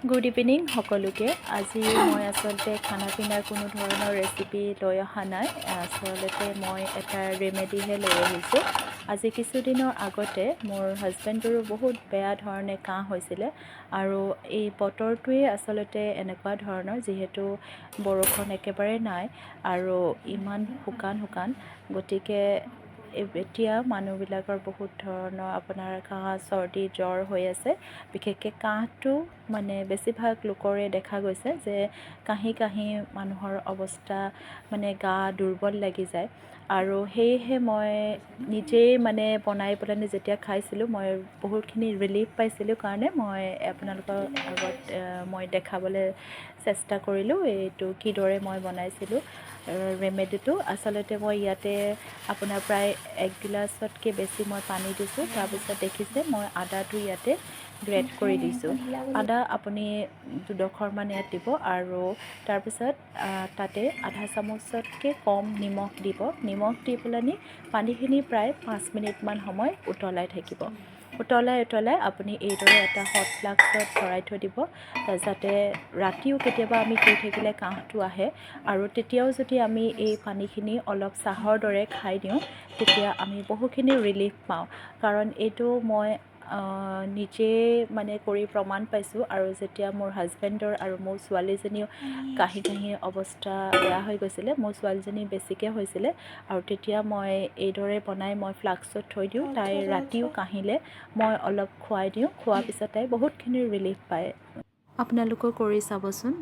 Good evening সকলোকে। আজি মই আচলতে খানা পিনাৰ কোনো ধৰণৰ ৰেচিপি লৈ অহা নাই। আচলতে মই এটা ৰেমেডিহে লৈ আহিছোঁ। আজি কিছুদিনৰ আগতে মোৰ হাজবেণ্ডৰো বহুত বেয়া ধৰণে কাহ হৈছিলে আৰু এই বতৰটোৱে আচলতে এনেকুৱা ধৰণৰ, যিহেতু বৰষুণ একেবাৰে নাই আৰু ইমান শুকান গতিকে এতিয়া মানুহবিলাকৰ বহুত ধৰণৰ আপোনাৰ কাহ চৰ্দি জ্বৰ হৈ আছে। বিশেষকৈ কাহটো মানে বেছিভাগ লোকৰে দেখা গৈছে যে কাহি মানুহৰ অৱস্থা মানে গা দুৰ্বল লাগি যায় আৰু সেয়েহে মই নিজেই মানে বনাই পেলাই যেতিয়া খাইছিলোঁ মই বহুতখিনি ৰিলিফ পাইছিলোঁ কাৰণে মই আপোনালোকৰ আগত মই দেখাবলৈ চেষ্টা কৰিলোঁ এইটো কিদৰে মই বনাইছিলোঁ ৰেমেডিটো। আচলতে মই ইয়াতে আপোনাৰ প্ৰায় 1 গিলাচতকৈ বেছি মই পানী দিছোঁ। তাৰপিছত দেখিছে মই আদাটো ইয়াতে গ্ৰেট কৰি দিছোঁ। আদা আপুনি 2ডোখৰমান ইয়াত দিব আৰু তাৰপিছত তাতে আধা চামুচতকৈ কম নিমখ দিব। নিমখ দি পেলাই পানীখিনি প্ৰায় 5 মিনিটমান সময় উতলাই থাকিব। উতলাই আপুনি এইদৰে এটা হট ফ্লাস্কত ভৰাই থৈ দিব, যাতে ৰাতিও কেতিয়াবা আমি শুই থাকিলে কাহটো আহে আৰু তেতিয়াও যদি আমি এই পানীখিনি অলপ চাহৰ দৰে খাই দিওঁ তেতিয়া আমি বহুখিনি ৰিলিফ পাওঁ। কাৰণ এইটো মই নিজেই মানে কৰি প্ৰমাণ পাইছোঁ আৰু যেতিয়া মোৰ হাজবেণ্ডৰ আৰু মোৰ ছোৱালীজনীও কাহি অৱস্থা বেয়া হৈ গৈছিলে, মোৰ ছোৱালীজনী বেছিকৈ হৈছিলে আৰু তেতিয়া মই এইদৰে বনাই মই ফ্লাস্কত থৈ দিওঁ। তাই ৰাতিও কাহিলে মই অলপ খুৱাই দিওঁ, খোৱাৰ পিছত তাই বহুতখিনি ৰিলিফ পায়। আপোনালোকেও কৰি চাবচোন।